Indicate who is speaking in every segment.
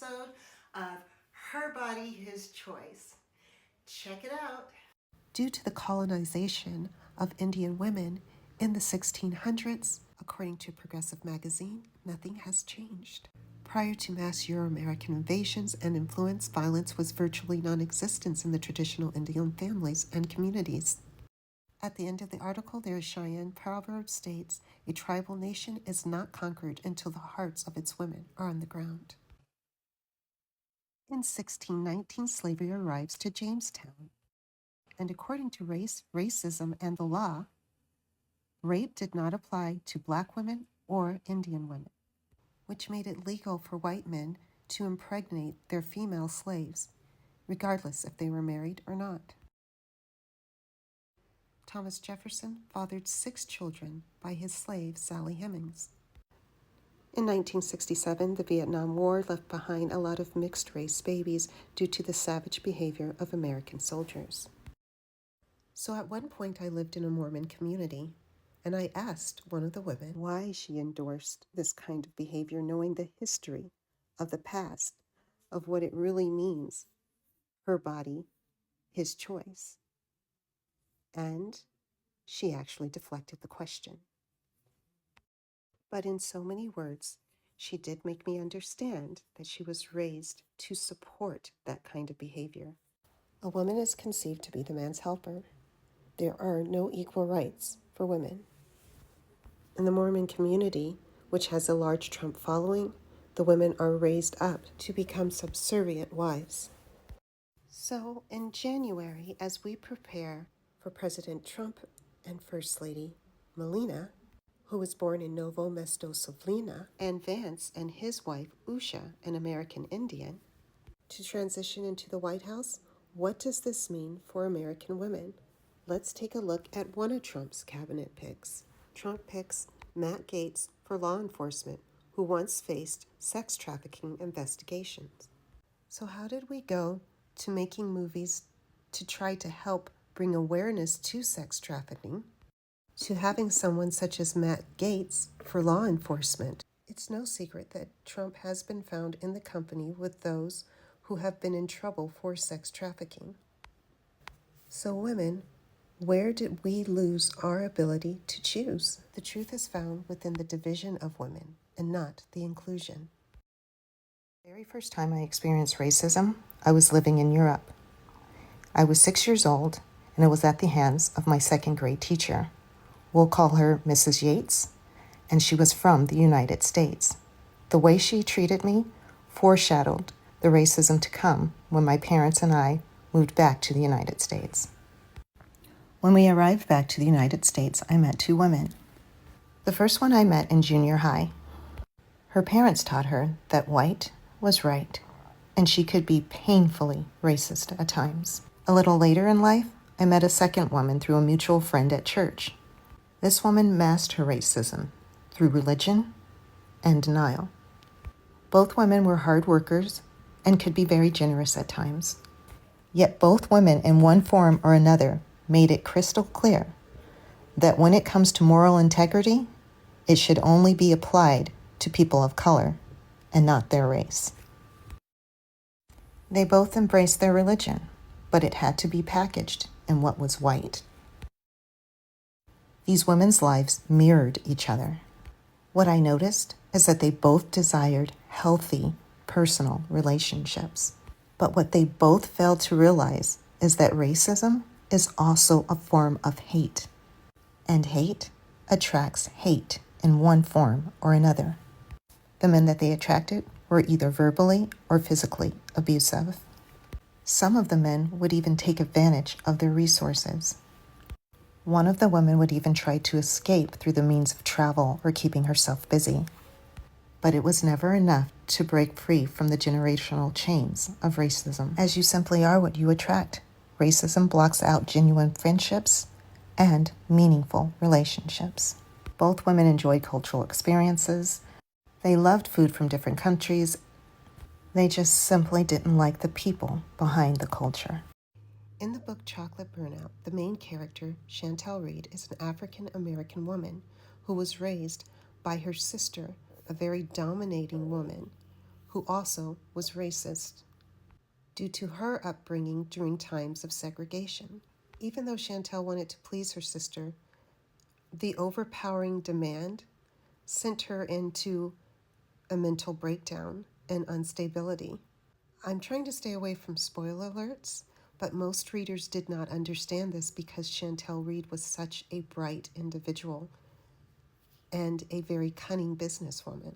Speaker 1: episode of Her Body, His Choice. Check it out. Due to the colonization of Indian women in the 1600s, according to Progressive Magazine, nothing has changed. Prior to mass Euro-American invasions and influence, violence was virtually non-existent in the traditional Indian families and communities. At the end of the article, there is Cheyenne proverb states, "A tribal nation is not conquered until the hearts of its women are on the ground." In 1619, slavery arrives to Jamestown. And according to racism, and the law, rape did not apply to Black women or Indian women, which made it legal for white men to impregnate their female slaves, regardless if they were married or not. Thomas Jefferson fathered 6 children by his slave, Sally Hemings. In 1967, the Vietnam War left behind a lot of mixed-race babies due to the savage behavior of American soldiers. So at one point, I lived in a Mormon community, and I asked one of the women why she endorsed this kind of behavior, knowing the history of the past, of what it really means, her body, his choice. And she actually deflected the question. But in so many words, she did make me understand that she was raised to support that kind of behavior. A woman is conceived to be the man's helper. There are no equal rights for women. In the Mormon community, which has a large Trump following, the women are raised up to become subservient wives. So in January, as we prepare for President Trump and First Lady Melania, who was born in Novo Mesto, Slovenia, and Vance and his wife, Usha, an American Indian, to transition into the White House, what does this mean for American women? Let's take a look at one of Trump's cabinet picks. Trump picks Matt Gaetz for law enforcement, who once faced sex trafficking investigations. So how did we go to making movies to try to help bring awareness to sex trafficking, to having someone such as Matt Gaetz for law enforcement? It's no secret that Trump has been found in the company with those who have been in trouble for sex trafficking. So women, where did we lose our ability to choose? The truth is found within the division of women and not the inclusion. The very first time I experienced racism, I was living in Europe. I was 6 years old, and it was at the hands of my second grade teacher. We'll call her Mrs. Yates, and she was from the United States. The way she treated me foreshadowed the racism to come when my parents and I moved back to the United States. When we arrived back to the United States, I met 2 women. The first one I met in junior high. Her parents taught her that white was right, and she could be painfully racist at times. A little later in life, I met a second woman through a mutual friend at church. This woman masked her racism through religion and denial. Both women were hard workers and could be very generous at times. Yet both women, in one form or another, made it crystal clear that when it comes to moral integrity, it should only be applied to people of color and not their race. They both embraced their religion, but it had to be packaged in what was white. These women's lives mirrored each other. What I noticed is that they both desired healthy, personal relationships. But what they both failed to realize is that racism is also a form of hate. And hate attracts hate in one form or another. The men that they attracted were either verbally or physically abusive. Some of the men would even take advantage of their resources. One of the women would even try to escape through the means of travel or keeping herself busy. But it was never enough to break free from the generational chains of racism, as you simply are what you attract. Racism blocks out genuine friendships and meaningful relationships. Both women enjoyed cultural experiences. They loved food from different countries. They just simply didn't like the people behind the culture. In the book Chocolate Burnout, the main character, Chantel Reed, is an African-American woman who was raised by her sister, a very dominating woman, who also was racist due to her upbringing during times of segregation. Even though Chantel wanted to please her sister, the overpowering demand sent her into a mental breakdown and instability. I'm trying to stay away from spoiler alerts, but most readers did not understand this because Chantel Reed was such a bright individual and a very cunning businesswoman.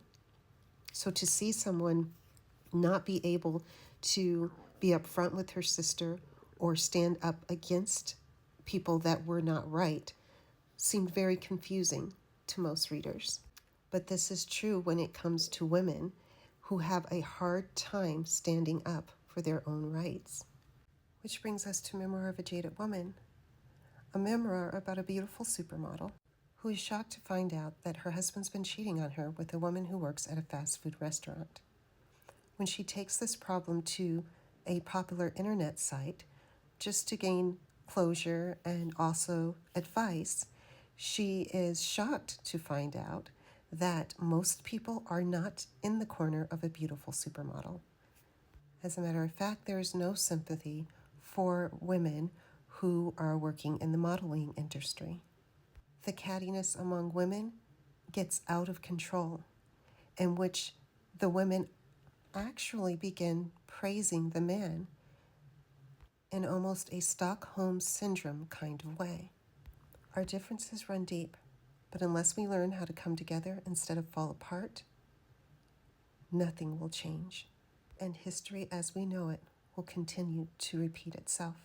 Speaker 1: So to see someone not be able to be upfront with her sister or stand up against people that were not right seemed very confusing to most readers. But this is true when it comes to women who have a hard time standing up for their own rights. Which brings us to Memoir of a Jaded Woman, a memoir about a beautiful supermodel who is shocked to find out that her husband's been cheating on her with a woman who works at a fast food restaurant. When she takes this problem to a popular internet site just to gain closure and also advice, she is shocked to find out that most people are not in the corner of a beautiful supermodel. As a matter of fact, there is no sympathy for women who are working in the modeling industry. The cattiness among women gets out of control, in which the women actually begin praising the man in almost a Stockholm Syndrome kind of way. Our differences run deep, but unless we learn how to come together instead of fall apart, nothing will change, and history as we know it will continue to repeat itself.